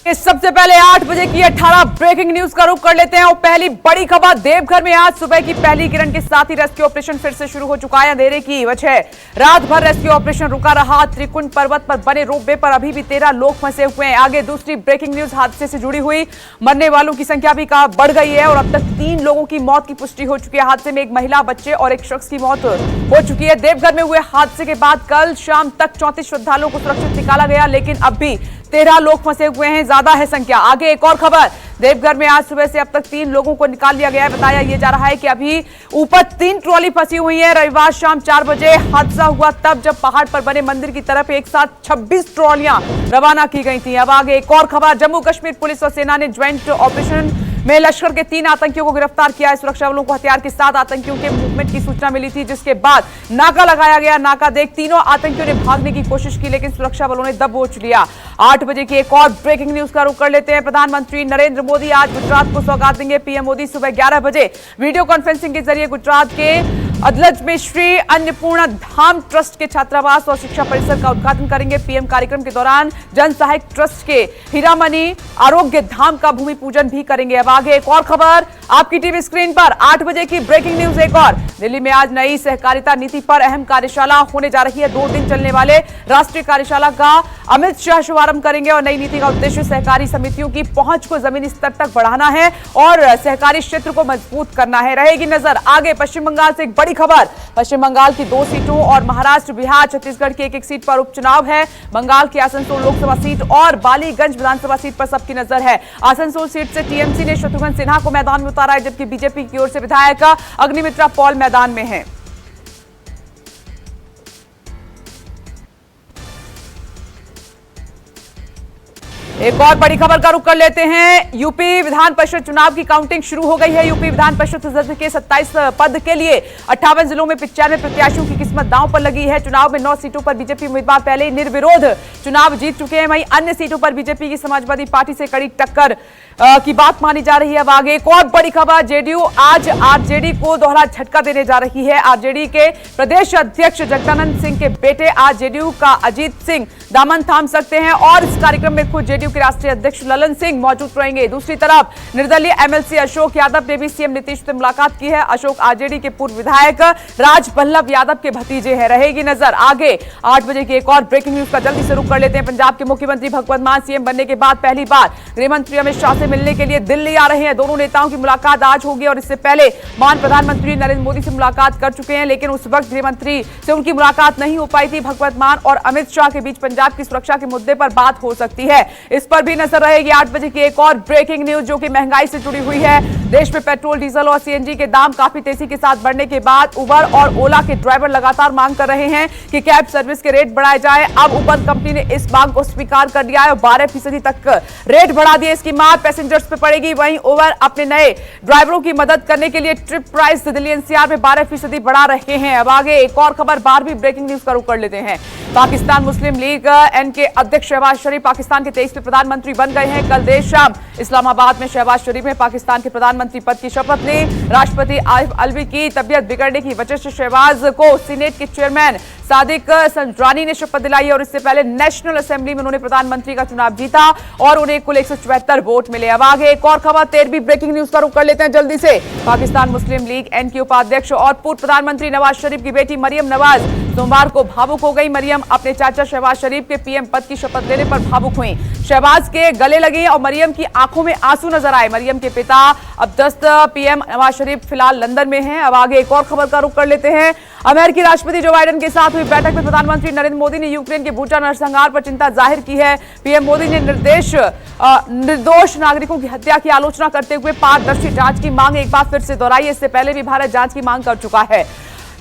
इस सबसे पहले 8 बजे की 18 ब्रेकिंग न्यूज का रुख कर लेते हैं और पहली बड़ी खबर देवघर में आज सुबह की पहली किरण के साथ ही रेस्क्यू ऑपरेशन फिर से शुरू हो चुका है। अंधेरे की वजह रात भर रेस्क्यू ऑपरेशन रुका रहा। त्रिकुंड पर्वत पर बने रोपवे पर अभी भी 13 लोग फंसे हुए हैं। आगे दूसरी ब्रेकिंग न्यूज हादसे से जुड़ी हुई, मरने वालों की संख्या भी बढ़ गई है और अब तक 3 लोगों की मौत की पुष्टि हो चुकी है। हादसे में एक महिला, बच्चे और एक शख्स की मौत हो चुकी है। देवघर में हुए हादसे के बाद कल शाम तक 34 श्रद्धालुओं को सुरक्षित निकाला गया, लेकिन अब भी 13 लोग फंसे हुए हैं, ज्यादा है संख्या। आगे एक और खबर, देवघर में आज सुबह से अब तक 3 लोगों को निकाल लिया गया है। बताया यह जा रहा है कि अभी ऊपर 3 ट्रॉली फंसी हुई है। रविवार शाम 4 बजे हादसा हुआ तब जब पहाड़ पर बने मंदिर की तरफ एक साथ 26 ट्रॉलियां रवाना की गई थी। अब आगे एक और खबर, जम्मू कश्मीर पुलिस और सेना ने ज्वाइंट ऑपरेशन में लश्कर के 3 आतंकियों को गिरफ्तार किया है। सुरक्षा बलों को हथियार के साथ आतंकियों के मूवमेंट की सूचना मिली थी, जिसके बाद नाका लगाया गया। नाका देख तीनों आतंकियों ने भागने की कोशिश की, लेकिन सुरक्षा बलों ने दबोच लिया। 8 बजे की एक और ब्रेकिंग न्यूज का रुख कर लेते हैं। प्रधानमंत्री नरेंद्र मोदी आज गुजरात को सौगात देंगे। पीएम मोदी सुबह 11 बजे वीडियो कॉन्फ्रेंसिंग के जरिए गुजरात के अदलज में श्री अन्नपूर्णा धाम ट्रस्ट के छात्रावास और शिक्षा परिसर का उद्घाटन करेंगे। पीएम कार्यक्रम के दौरान जन सहायक ट्रस्ट के हीरामणि आरोग्य धाम का भूमि पूजन भी करेंगे। अब आगे एक और खबर आपकी टीवी स्क्रीन पर। 8 बजे की ब्रेकिंग न्यूज एक और, दिल्ली में आज नई सहकारिता नीति पर अहम कार्यशाला होने जा रही है। 2 दिन चलने वाले राष्ट्रीय कार्यशाला का अमित शाह शुभारंभ करेंगे और नई नीति का उद्देश्य सहकारी समितियों की पहुंच को जमीनी स्तर तक बढ़ाना है और सहकारी क्षेत्र को मजबूत करना है। रहेगी नजर आगे पश्चिम बंगाल से एक बड़ी खबर, पश्चिम बंगाल की 2 सीटों और महाराष्ट्र, बिहार, छत्तीसगढ़ की एक सीट पर उपचुनाव है। बंगाल की आसनसोल लोकसभा सीट और बालीगंज विधानसभा सीट पर सबकी नजर है। आसनसोल सीट से टीएमसी ने शत्रुघ्न सिन्हा को मैदान में उतारा है, जबकि बीजेपी की ओर से विधायक अग्निमित्रा पॉल मैदान में है। एक और बड़ी खबर का रुख कर लेते हैं। यूपी विधान परिषद चुनाव की काउंटिंग शुरू हो गई है। यूपी विधान परिषद सदस्य के 27 पद के लिए 58 जिलों में 95 प्रत्याशियों की किस्मत दांव पर लगी है। चुनाव में 9 सीटों पर बीजेपी उम्मीदवार पहले ही निर्विरोध चुनाव जीत चुके हैं। वहीं अन्य सीटों पर बीजेपी की समाजवादी पार्टी से कड़ी टक्कर की बात मानी जा रही है। अब आगे एक और बड़ी खबर, जेडीयू आज आरजेडी को दोहरा झटका देने जा रही है। आरजेडी के प्रदेश अध्यक्ष जगदानंद सिंह के बेटे आज जेडीयू का अजीत सिंह दामन थाम सकते हैं और इस कार्यक्रम में खुद जेडीयू के राष्ट्रीय अध्यक्ष ललन सिंह मौजूद रहेंगे। दूसरी तरफ निर्दलीय एमएलसी अशोक यादव ने भी सीएम नीतीश से मुलाकात की है। अशोक आरजेडी के पूर्व विधायक राज बल्लभ यादव के भतीजे हैं। रहेगी नजर आगे 8 बजे की एक और ब्रेकिंग न्यूज का जल्दी से रुख कर लेते हैं। पंजाब के मुख्यमंत्री भगवंत मान सीएम बनने के बाद पहली बार गृह मंत्री अमित शाह से मिलने के लिए दिल्ली आ रहे हैं। दोनों नेताओं की मुलाकात आज होगी और इससे पहले मान प्रधानमंत्री नरेंद्र मोदी से मुलाकात कर चुके हैं, लेकिन उस वक्त गृह मंत्री से उनकी मुलाकात नहीं हो पाई थी। भगवंत मान और अमित शाह के बीच पंजाब की सुरक्षा के मुद्दे पर बात हो सकती है, इस पर भी नजर रहेगी। 8 बजे की एक और ब्रेकिंग न्यूज जो कि महंगाई से जुड़ी हुई है। देश में पेट्रोल, डीजल और सीएनजी के दाम काफी तेजी के साथ बढ़ने के बाद उबर और ओला के ड्राइवर लगातार मांग कर रहे हैं कि कैब सर्विस के रेट बढ़ाए जाए। अब उबर कंपनी ने इस मांग को स्वीकार कर लिया है और 12% तक रेट बढ़ा दिए। इसकी मार पैसेंजर्स पे पड़ेगी। वहीं उबर अपने नए ड्राइवरों की मदद करने के लिए ट्रिप प्राइस दिल्ली एनसीआर में 12% बढ़ा रहे हैं। अब आगे एक और खबर, 12वीं ब्रेकिंग न्यूज का रुख कर लेते हैं। पाकिस्तान मुस्लिम लीग एन के अध्यक्ष शहबाज शरीफ पाकिस्तान के 23वें प्रधानमंत्री बन गए हैं। कल देर शाम इस्लामाबाद में शहबाज शरीफ ने पाकिस्तान के प्रधानमंत्री पद की शपथ ली। राष्ट्रपति आरिफ अलवी की तबियत बिगड़ने की वजह से शहबाज को सीनेट के चेयरमैन सादिक संजरानी ने शपथ दिलाई और इससे पहले नेशनल असेंबली में उन्होंने प्रधानमंत्री का चुनाव जीता और उन्हें कुल 174 वोट मिले। अब आगे एक और खबर, 13वीं ब्रेकिंग न्यूज का रुख कर लेते हैं जल्दी से। पाकिस्तान मुस्लिम लीग एन के उपाध्यक्ष और पूर्व प्रधानमंत्री नवाज शरीफ की बेटी मरियम नवाज सोमवार को भावुक हो गई। मरियम अपने चाचा शहबाज शरीफ के पीएम पद की शपथ लेने पर भावुक हुई, शहबाज के गले लगी और मरियम की आंखों में आंसू नजर आए। मरियम के पिता अब्दस्त पीएम नवाज शरीफ फिलहाल लंदन में हैं। अब आगे एक और खबर का रुख कर लेते हैं। अमेरिकी राष्ट्रपति जो बाइडेन के साथ हुई बैठक में प्रधानमंत्री नरेंद्र मोदी ने यूक्रेन के बूचा नरसंहार पर चिंता जाहिर की है। पीएम मोदी ने निर्दोष नागरिकों की हत्या की आलोचना करते हुए पारदर्शी जांच की मांग एक बार फिर से दोहराई। इससे पहले भी भारत जांच की मांग कर चुका है।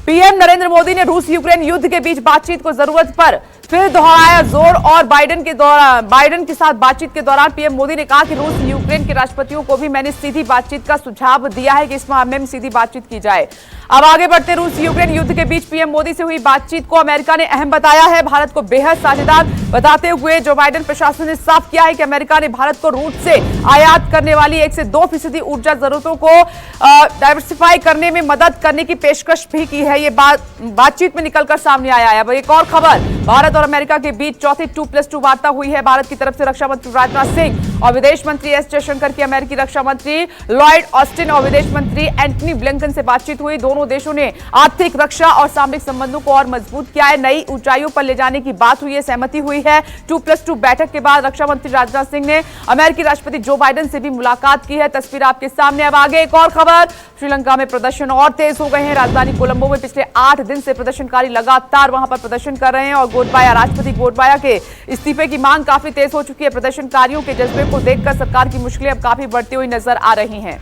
पीएम नरेंद्र मोदी ने रूस यूक्रेन युद्ध के बीच बातचीत को जरूरत पर फिर दोहराया जोर और बाइडेन के साथ बातचीत के दौरान पीएम मोदी ने कहा कि रूस यूक्रेन के राष्ट्रपतियों को भी मैंने सीधी बातचीत का सुझाव दिया है कि इस मामले में सीधी बातचीत की जाए। अब आगे बढ़ते, रूस यूक्रेन युद्ध के बीच पीएम मोदी से हुई बातचीत को अमेरिका ने अहम बताया है। भारत को बेहद साझेदार बताते हुए जो बाइडेन प्रशासन ने साफ किया है कि अमेरिका ने भारत को रूस से आयात करने वाली 1 से 2% ऊर्जा जरूरतों को डाइवर्सिफाई करने में मदद करने की पेशकश भी की है। है ये बातचीत में निकलकर सामने आया है। अब एक और खबर, भारत और अमेरिका के बीच चौथी 2+2 वार्ता हुई है। भारत की तरफ से रक्षा मंत्री राजनाथ सिंह और विदेश मंत्री एस जयशंकर की अमेरिकी रक्षा मंत्री लॉयड ऑस्टिन और विदेश मंत्री एंटनी ब्लिंकन से बातचीत हुई। दोनों देशों ने आर्थिक, रक्षा और सामरिक संबंधों को और मजबूत किया है, नई ऊंचाइयों पर ले जाने की बात हुई है, सहमति हुई है। 2+2 बैठक के बाद रक्षा मंत्री राजनाथ सिंह ने अमेरिकी राष्ट्रपति जो बाइडेन से भी मुलाकात की है। तस्वीर आपके सामने। अब आगे एक और खबर, श्रीलंका में प्रदर्शन और तेज हो गए हैं। राजधानी कोलंबो में पिछले 8 दिन से प्रदर्शनकारी लगातार वहां पर प्रदर्शन कर रहे हैं और गोटबाया, राष्ट्रपति गोटबाया के इस्तीफे की मांग काफी तेज हो चुकी है। प्रदर्शनकारियों के जज्बे को देखकर सरकार की मुश्किलें अब काफी बढ़ती हुई नजर आ रही हैं।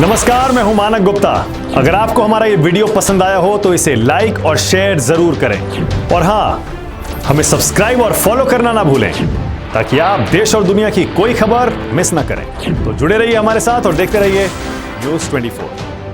नमस्कार, मैं हूं मानक गुप्ता। अगर आपको हमारा ये वीडियो पसंद आया हो तो इसे लाइक और शेयर जरूर करें और हां, हमें सब्सक्राइब और फॉलो करना ना भूलें ताकि आप देश और दुनिया की कोई खबर मिस ना करें। तो जुड़े रहिए हमारे साथ और देखते रहिए न्यूज़ 24।